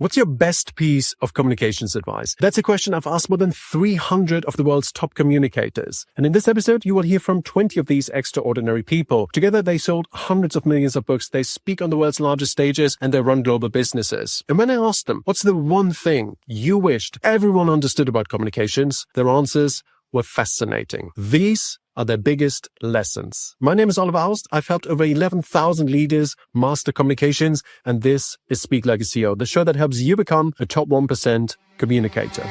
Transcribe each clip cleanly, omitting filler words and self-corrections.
What's your best piece of communications advice? That's a question I've asked more than 300 of the world's top communicators. And in this episode, you will hear from 20 of these extraordinary people. Together, they sold hundreds of millions of books, they speak on the world's largest stages, and they run global businesses. And when I asked them, what's the one thing you wished everyone understood about communications, their answers were fascinating. These are their biggest lessons. My name is Oliver Aust. I've helped over 11,000 leaders master communications, and this is Speak Like a CEO, the show that helps you become a top 1% communicator.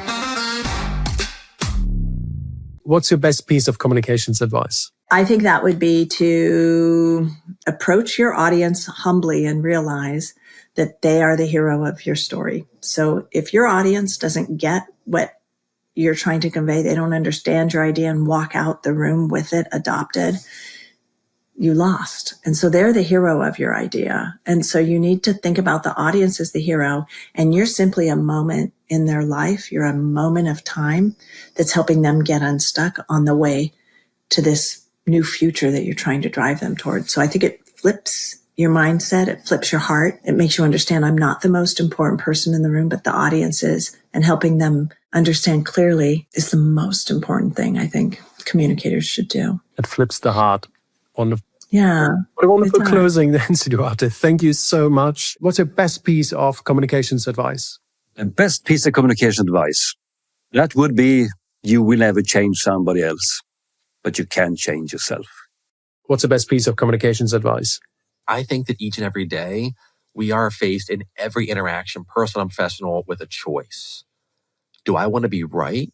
What's your best piece of communications advice? I think that would be to approach your audience humbly and realize that they are the hero of your story. So if your audience doesn't get what you're trying to convey, they don't understand your idea and walk out the room with it adopted, you lost. And so they're the hero of your idea. And so you need to think about the audience as the hero, and you're simply a moment in their life. You're a moment of time that's helping them get unstuck on the way to this new future that you're trying to drive them towards. So I think it flips your mindset. It flips your heart. It makes you understand I'm not the most important person in the room, but the audience is, and helping them understand clearly is the most important thing I think communicators should do. It flips the heart. Yeah. What a wonderful closing, Nancy Duarte. Thank you so much. What's your best piece of communications advice? The best piece of communication advice, that would be you will never change somebody else, but you can change yourself. What's the best piece of communications advice? I think that each and every day we are faced in every interaction, personal and professional, with a choice. Do I want to be right,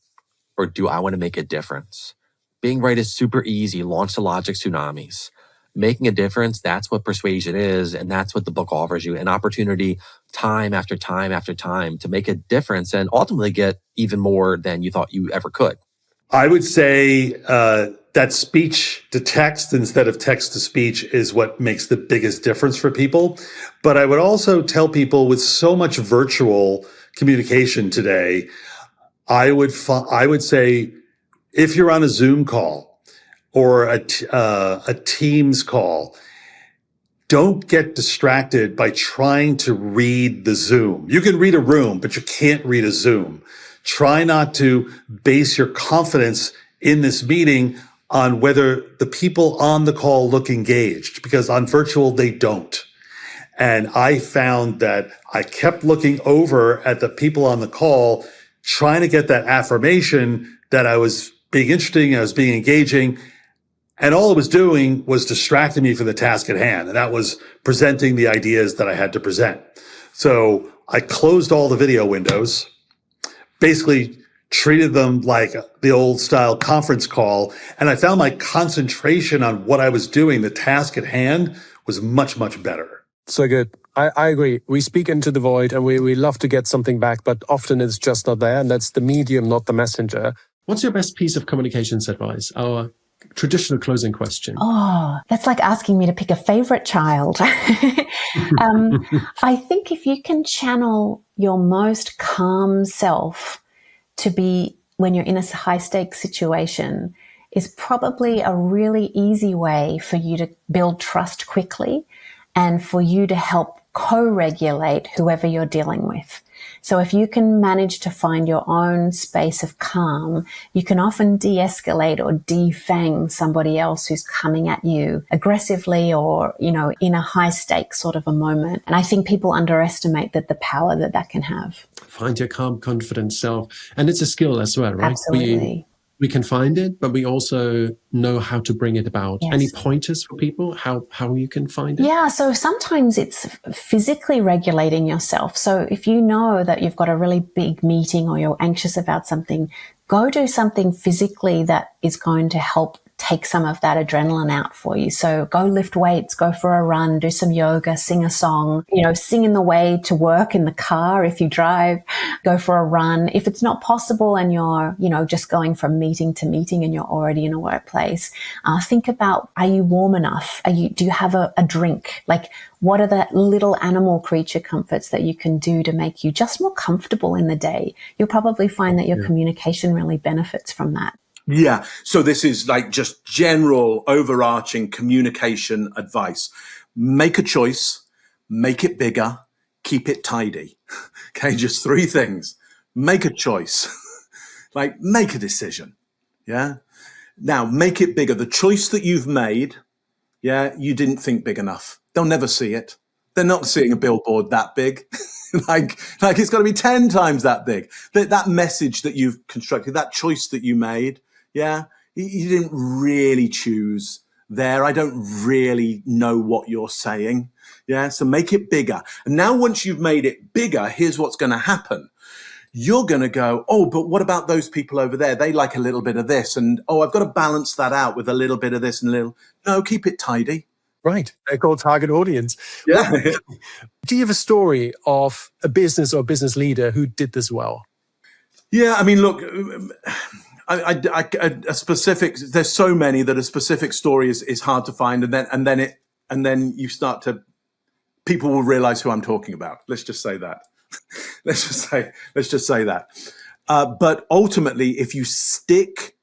or do I want to make a difference? Being right is super easy. Launch the logic tsunamis. Making a difference, that's what persuasion is. And that's what the book offers you. An opportunity time after time after time to make a difference and ultimately get even more than you thought you ever could. I would say that speech to text instead of text to speech is what makes the biggest difference for people. But I would also tell people, with so much virtual communication today, I would say if you're on a Zoom call or a Teams call, don't get distracted by trying to read the Zoom. You can read a room, but you can't read a Zoom. Try not to base your confidence in this meeting on whether the people on the call look engaged, because on virtual, they don't. And I found that I kept looking over at the people on the call, trying to get that affirmation that I was being interesting, I was being engaging. And all it was doing was distracting me from the task at hand. And that was presenting the ideas that I had to present. So I closed all the video windows, basically treated them like the old style conference call. And I found my concentration on what I was doing, the task at hand, was much, much better. So good. I agree. We speak into the void and we love to get something back, but often it's just not there. And that's the medium, not the messenger. What's your best piece of communications advice? Our traditional closing question. Oh, that's like asking me to pick a favorite child. I think if you can channel your most calm self to be when you're in a high stakes situation is probably a really easy way for you to build trust quickly and for you to help co-regulate whoever you're dealing with. So if you can manage to find your own space of calm, you can often de-escalate or defang somebody else who's coming at you aggressively or, in a high stakes sort of a moment. And I think people underestimate the power that can have. Find your calm, confident self. And it's a skill as well, right? Absolutely. We can find it, but we also know how to bring it about. Yes. Any pointers for people, how you can find it? Yeah, so sometimes it's physically regulating yourself. So if you know that you've got a really big meeting or you're anxious about something, go do something physically that is going to help take some of that adrenaline out for you. So go lift weights, go for a run, do some yoga, sing a song, sing in the way to work in the car if you drive, go for a run. If it's not possible and you're, just going from meeting to meeting and you're already in a workplace, think about, are you warm enough? Do you have a drink? Like, what are the little animal creature comforts that you can do to make you just more comfortable in the day? You'll probably find that your communication really benefits from that. Yeah. So this is like just general overarching communication advice. Make a choice, make it bigger, keep it tidy. Okay, just 3 things. Make a choice. Like, make a decision. Yeah. Now, make it bigger. The choice that you've made, you didn't think big enough. They'll never see it. They're not seeing a billboard that big. like it's got to be 10 times that big. That message that you've constructed, that choice that you made, you didn't really choose there. I don't really know what you're saying. Yeah, so make it bigger. And now once you've made it bigger, here's what's going to happen. You're going to go, oh, but what about those people over there? They like a little bit of this. And, oh, I've got to balance that out with a little bit of this and a little. No, keep it tidy. Right. They're called target audience. Yeah. Do you have a story of a business or business leader who did this well? Yeah, I mean, look, a specific, there's so many that a specific story is hard to find. And then you start to, people will realize who I'm talking about. Let's just say that. Let's just say that. But ultimately, if you stick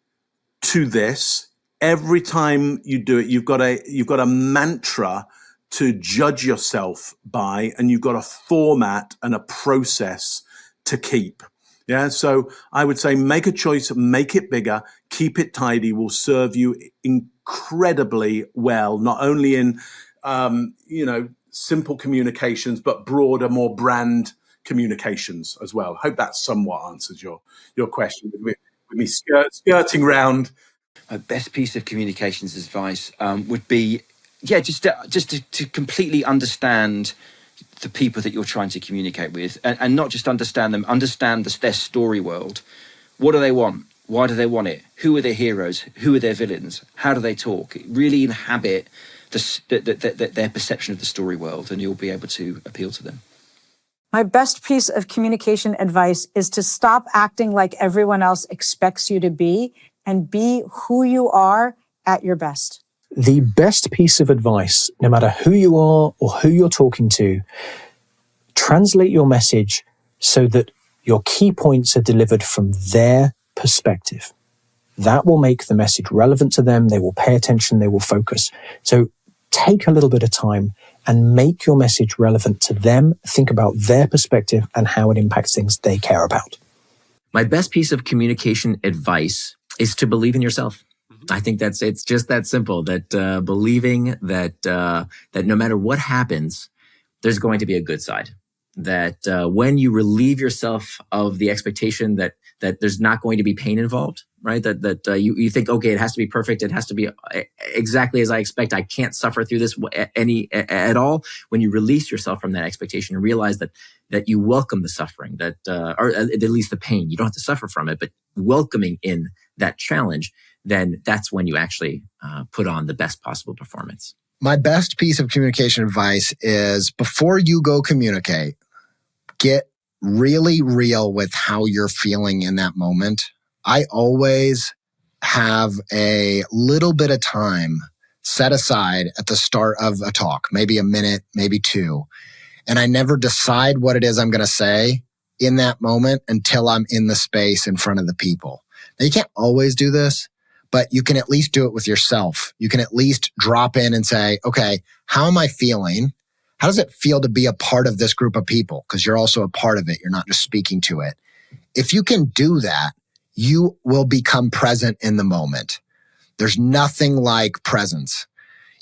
to this, every time you do it, you've got a mantra to judge yourself by, and you've got a format and a process to keep. Yeah. So I would say make a choice, make it bigger, keep it tidy will serve you incredibly well, not only in, simple communications, but broader, more brand communications as well. Hope that somewhat answers your question with me skirting round. My best piece of communications advice would be, just to completely understand the people that you're trying to communicate with, and not just understand them, understand their story world. What do they want? Why do they want it? Who are their heroes? Who are their villains? How do they talk? Really inhabit their perception of the story world, and you'll be able to appeal to them. My best piece of communication advice is to stop acting like everyone else expects you to be and be who you are at your best. The best piece of advice, no matter who you are or who you're talking to, translate your message so that your key points are delivered from their perspective. That will make the message relevant to them. They will pay attention. They will focus. So take a little bit of time and make your message relevant to them. Think about their perspective and how it impacts things they care about. My best piece of communication advice is to believe in yourself. I think it's just that simple, that believing that no matter what happens, there's going to be a good side. That when you relieve yourself of the expectation that there's not going to be pain involved, right? That you think, okay, it has to be perfect. It has to be exactly as I expect. I can't suffer through this at all. When you release yourself from that expectation and realize that you welcome the suffering, or at least the pain, you don't have to suffer from it, but welcoming in that challenge, then that's when you actually put on the best possible performance. My best piece of communication advice is before you go communicate, get really real with how you're feeling in that moment. I always have a little bit of time set aside at the start of a talk, maybe a minute, maybe 2. And I never decide what it is I'm going to say in that moment until I'm in the space in front of the people. Now, you can't always do this, but you can at least do it with yourself. You can at least drop in and say, okay, how am I feeling? How does it feel to be a part of this group of people? Because you're also a part of it. You're not just speaking to it. If you can do that, you will become present in the moment. There's nothing like presence.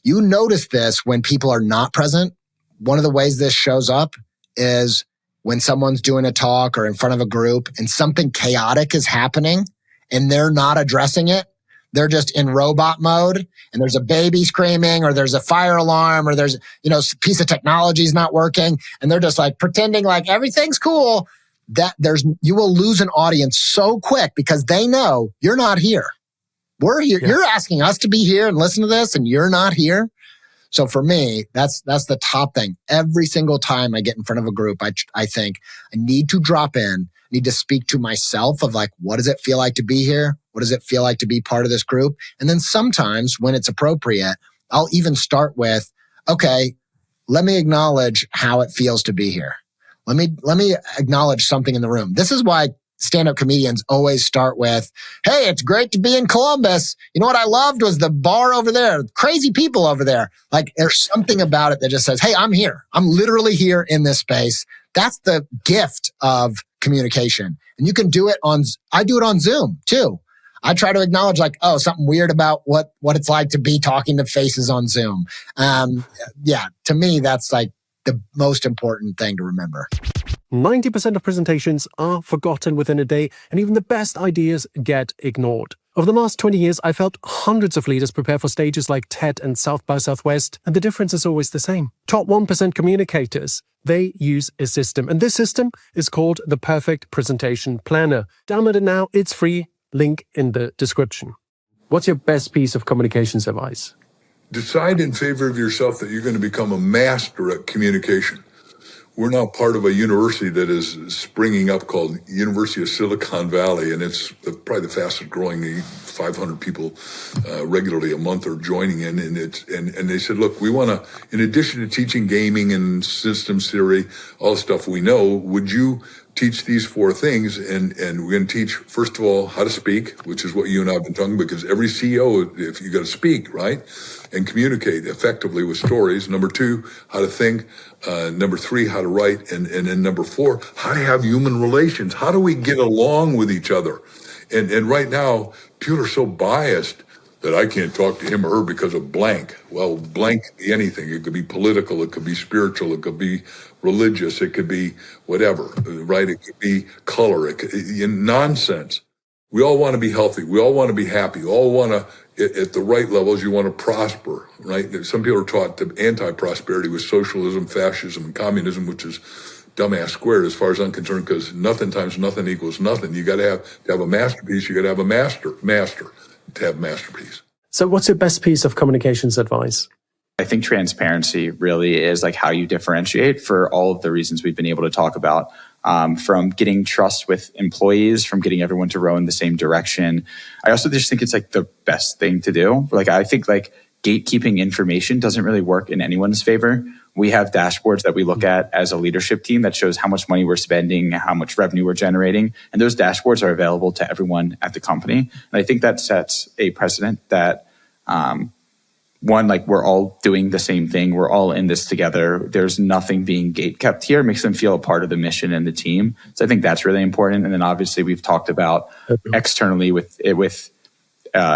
You notice this when people are not present. One of the ways this shows up is when someone's doing a talk or in front of a group and something chaotic is happening and they're not addressing it. They're just in robot mode and there's a baby screaming or there's a fire alarm or there's, a piece of technology is not working and they're just like pretending like everything's cool. You will lose an audience so quick because they know you're not here. We're here. Yeah. You're asking us to be here and listen to this and you're not here. So for me, that's the top thing. Every single time I get in front of a group, I think I need to drop in, need to speak to myself of like, what does it feel like to be here? What does it feel like to be part of this group? And then sometimes when it's appropriate, I'll even start with, okay, let me acknowledge how it feels to be here. Let me acknowledge something in the room. This is why stand-up comedians always start with, hey, it's great to be in Columbus. You know what I loved was the bar over there, crazy people over there. Like there's something about it that just says, hey, I'm here. I'm literally here in this space. That's the gift of communication. And you can do it I do it on Zoom too. I try to acknowledge like, oh, something weird about what it's like to be talking to faces on Zoom. To me, that's like the most important thing to remember. 90% of presentations are forgotten within a day, and even the best ideas get ignored. Over the last 20 years, I felt hundreds of leaders prepare for stages like TED and South by Southwest, and the difference is always the same. Top 1% communicators, they use a system, and this system is called the Perfect Presentation Planner. Download it now, it's free, link in the description. What's your best piece of communications advice? Decide in favor of yourself that you're going to become a master at communication. We're now part of a university that is springing up called University of Silicon Valley, and it's probably the fastest growing. 500 people regularly a month are joining in, and they said, look, we want to, in addition to teaching gaming and systems theory, all the stuff we know, would you teach these 4 things? And we're going to teach, first of all, how to speak, which is what you and I have been talking about, because every CEO, if you got to speak, right, and communicate effectively with stories. Number 2, how to think. Number 3, how to write. And then number 4, how to have human relations. How do we get along with each other? And right now, people are so biased that I can't talk to him or her because of blank. Well, blank could be anything. It could be political, it could be spiritual, it could be religious, it could be whatever, right? It could be color, it could be nonsense. We all want to be healthy. We all want to be happy. We all want to, at the right levels, you want to prosper, right? Some people are taught that anti-prosperity with socialism, fascism, and communism, which is dumbass squared as far as I'm concerned, because nothing times nothing equals nothing. You got to have a masterpiece. You got to have a master to have masterpiece. So what's your best piece of communications advice? I think transparency really is like how you differentiate for all of the reasons we've been able to talk about, from getting trust with employees, from getting everyone to row in the same direction. I also just think it's like the best thing to do. Like, I think like gatekeeping information doesn't really work in anyone's favor. We have dashboards that we look at as a leadership team that shows how much money we're spending, how much revenue we're generating. And those dashboards are available to everyone at the company. And I think that sets a precedent that, one, like we're all doing the same thing. We're all in this together. There's nothing being gatekept here. It makes them feel a part of the mission and the team. So I think that's really important. And then obviously we've talked about externally with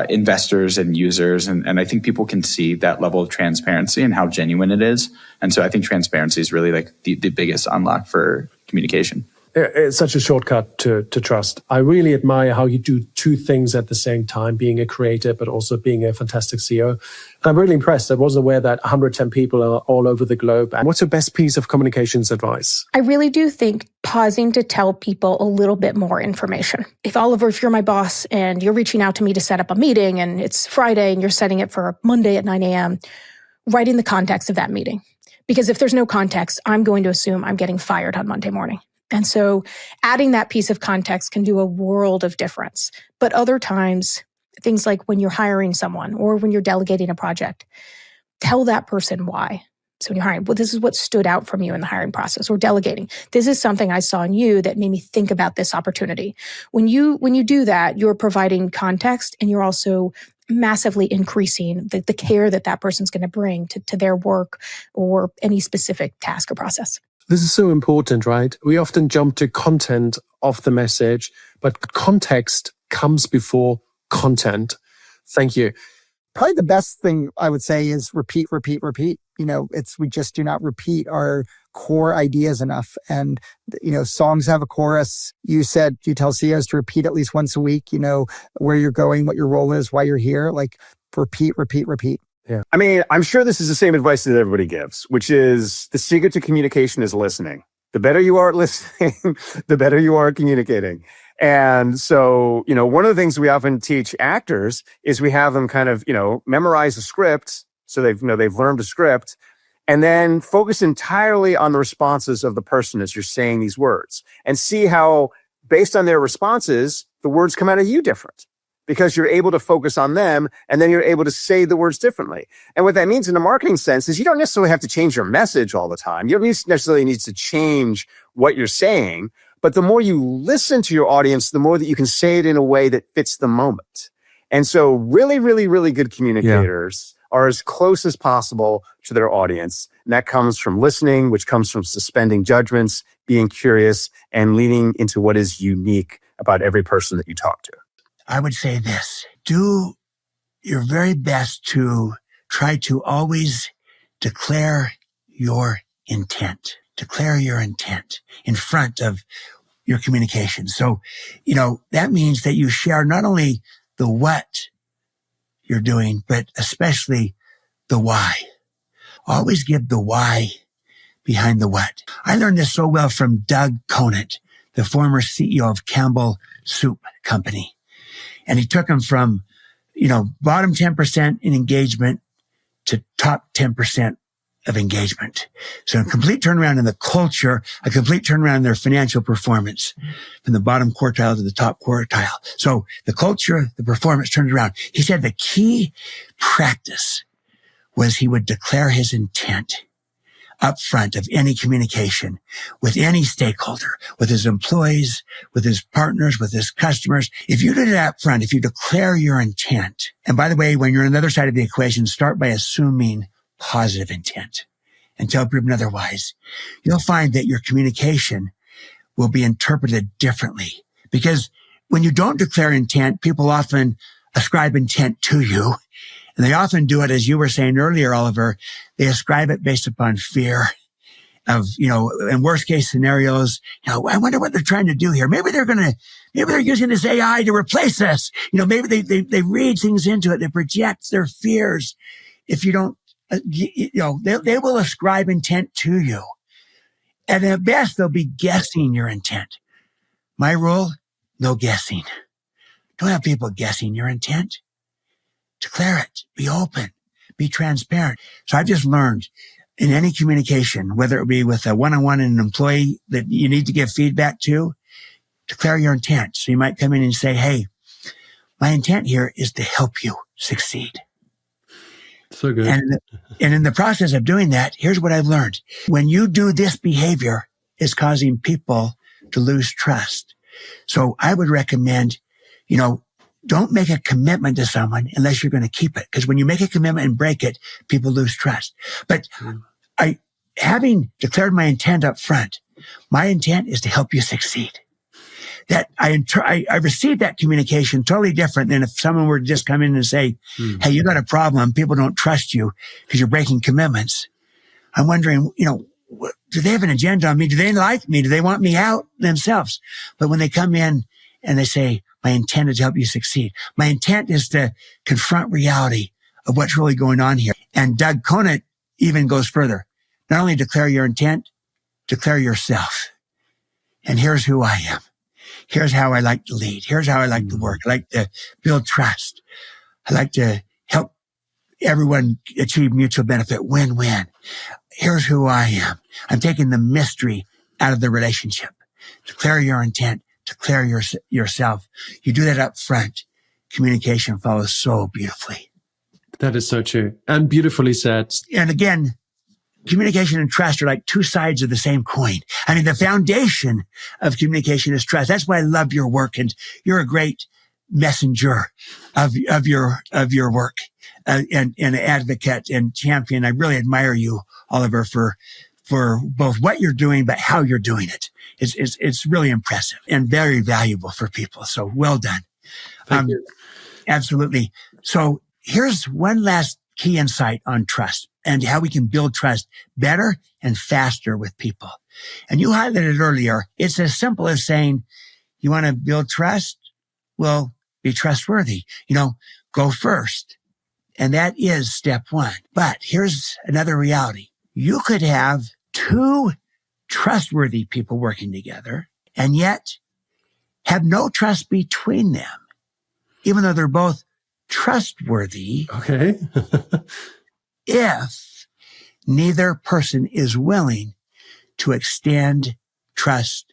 investors and users. And I think people can see that level of transparency and how genuine it is. And so I think transparency is really like the biggest unlock for communication. It's such a shortcut to trust. I really admire how you do 2 things at the same time, being a creator, but also being a fantastic CEO. And I'm really impressed. I wasn't aware that 110 people are all over the globe. And what's your best piece of communications advice? I really do think pausing to tell people a little bit more information. If you're my boss and you're reaching out to me to set up a meeting and it's Friday and you're setting it for Monday at 9 a.m., write in the context of that meeting. Because if there's no context, I'm going to assume I'm getting fired on Monday morning. And so adding that piece of context can do a world of difference. But other times, things like when you're hiring someone or when you're delegating a project, tell that person why. So when you're hiring, well, this is what stood out from you in the hiring process, or delegating. This is something I saw in you that made me think about this opportunity. When you do that, you're providing context, and you're also massively increasing the care that person's going to bring to their work or any specific task or process. This is so important, right? We often jump to content of the message, but context comes before content. Thank you. Probably the best thing I would say is repeat. You know, we just do not repeat our core ideas enough. And, you know, songs have a chorus. You tell CEOs to repeat at least once a week, you know, where you're going, what your role is, why you're here. Like repeat. Yeah. I mean, I'm sure this is the same advice that everybody gives, which is the secret to communication is listening. The better you are at listening, the better you are at communicating. And so, you know, one of the things we often teach actors is we have them kind of, you know, memorize a script. So they've learned a script, and then focus entirely on the responses of the person as you're saying these words, and see how, based on their responses, the words come out of you different. Because you're able to focus on them, and then you're able to say the words differently. And what that means in a marketing sense is you don't necessarily have to change your message all the time. You don't necessarily need to change what you're saying, But the more you listen to your audience, the more that you can say it in a way that fits the moment. And so really, really, really good communicators are as close as possible to their audience. And that comes from listening, which comes from suspending judgments, being curious, and leaning into what is unique about every person that you talk to. I would say this: do your very best to try to always declare your intent. Declare your intent in front of your communication. So, that means that you share not only the what you're doing, but especially the why. Always give the why behind the what. I learned this so well from Doug Conant, the former CEO of Campbell Soup Company. And he took him from, bottom 10% in engagement to top 10% of engagement. So a complete turnaround in the culture, a complete turnaround in their financial performance from the bottom quartile to the top quartile. So the culture, the performance turned around. He said the key practice was he would declare his intent up front of any communication with any stakeholder, with his employees, with his partners, with his customers. If you did it up front, if you declare your intent, and by the way, when you're on the other side of the equation, start by assuming positive intent until proven otherwise, you'll find that your communication will be interpreted differently. Because when you don't declare intent, people often ascribe intent to you. And they often do it, as you were saying earlier, Oliver, they ascribe it based upon fear of, in worst case scenarios, I wonder what they're trying to do here. Maybe they're using this AI to replace us. Maybe they read things into it. They project their fears. If you don't, they will ascribe intent to you. And at best, they'll be guessing your intent. My rule, no guessing. Don't have people guessing your intent. Declare it. Be open. Be transparent. So I've just learned in any communication, whether it be with a one-on-one and an employee that you need to give feedback to, declare your intent. So you might come in and say, hey, my intent here is to help you succeed. So good. And in the process of doing that, here's what I've learned. When you do this behavior, it's causing people to lose trust. So I would recommend, don't make a commitment to someone unless you're going to keep it. Because when you make a commitment and break it, people lose trust. But having declared my intent up front, my intent is to help you succeed. That I received that communication totally different than if someone were to just come in and say, hey, you got a problem. People don't trust you because you're breaking commitments. I'm wondering, do they have an agenda on me? Do they like me? Do they want me out themselves? But when they come in and they say, my intent is to help you succeed. My intent is to confront reality of what's really going on here. And Doug Conant even goes further. Not only declare your intent, declare yourself. And here's who I am. Here's how I like to lead. Here's how I like to work. I like to build trust. I like to help everyone achieve mutual benefit, win-win. Here's who I am. I'm taking the mystery out of the relationship. Declare your intent. Declare yourself. You do that up front. Communication follows so beautifully. That is so true. And beautifully said. And again, communication and trust are like two sides of the same coin. I mean, the foundation of communication is trust. That's why I love your work. And you're a great messenger of your work, and an advocate and champion. I really admire you, Oliver, for both what you're doing, but how you're doing it. It's really impressive and very valuable for people. So well done. Thank you. Absolutely. So here's one last key insight on trust and how we can build trust better and faster with people. And you highlighted earlier, it's as simple as saying, you want to build trust? Well, be trustworthy. Go first. And that is step one. But here's another reality. You could have two trustworthy people working together and yet have no trust between them, even though they're both trustworthy. Okay. If neither person is willing to extend trust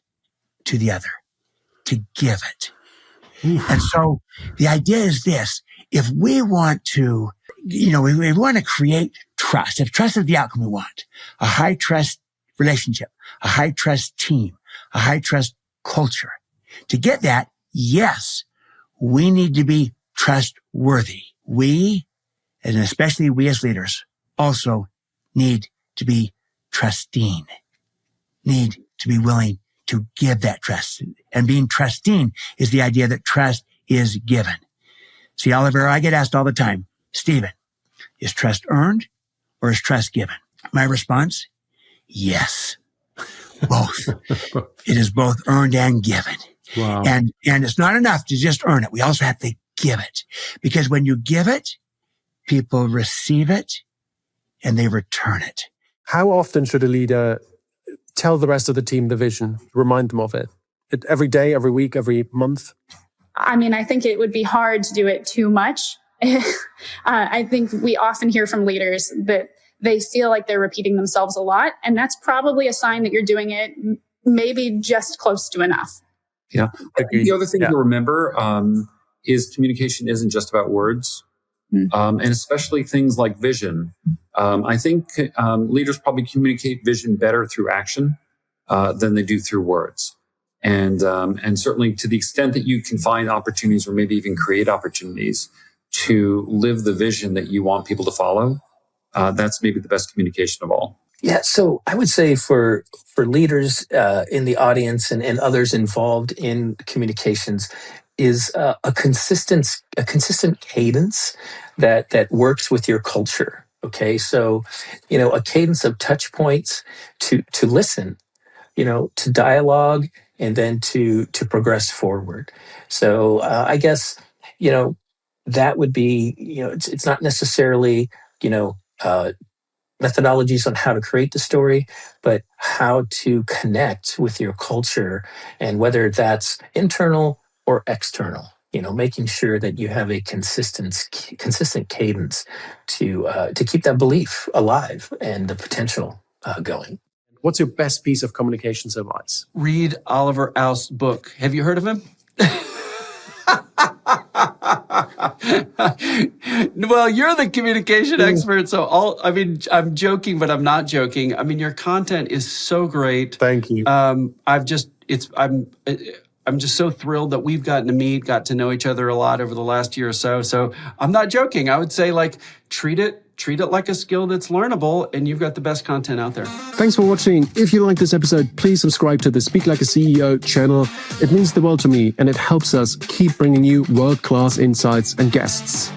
to the other, to give it. And so the idea is this: if we want to, we want to create trust, if trust is the outcome we want, a high trust relationship, a high trust team, a high trust culture. To get that, yes, we need to be trustworthy. We, and especially we as leaders, also need to be trusting, need to be willing to give that trust. And being trusting is the idea that trust is given. See, Oliver, I get asked all the time, Stephen, is trust earned or is trust given? My response, yes, both. It is both earned and given. Wow. And it's not enough to just earn it. We also have to give it, because when you give it, people receive it and they return it. How often should a leader tell the rest of the team the vision, remind them of it? Every day, every week, every month? I mean, I think it would be hard to do it too much. I think we often hear from leaders that they feel like they're repeating themselves a lot. And that's probably a sign that you're doing it maybe just close to enough. Yeah. I think the other thing to remember is communication isn't just about words. And especially things like vision. I think leaders probably communicate vision better through action than they do through words. And certainly to the extent that you can find opportunities or maybe even create opportunities to live the vision that you want people to follow, that's maybe the best communication of all. Yeah, so I would say for leaders in the audience and others involved in communications is a consistent cadence that works with your culture. Okay, so a cadence of touch points to listen, to dialogue, and then to progress forward. So I guess that would be it's not necessarily methodologies on how to create the story, but how to connect with your culture, and whether that's internal or external, making sure that you have a consistent cadence to keep that belief alive and the potential going. What's your best piece of communications advice? Read Oliver Aust's book. Have you heard of him? Well, you're the communication expert, so I'm joking, but I'm not joking. I mean, your content is so great. Thank you. I'm just so thrilled that we've got to know each other a lot over the last year or so. So I'm not joking. I would say treat it like a skill that's learnable, and you've got the best content out there. Thanks for watching. If you like this episode, please subscribe to the Speak Like a CEO channel. It means the world to me, and it helps us keep bringing you world-class insights and guests.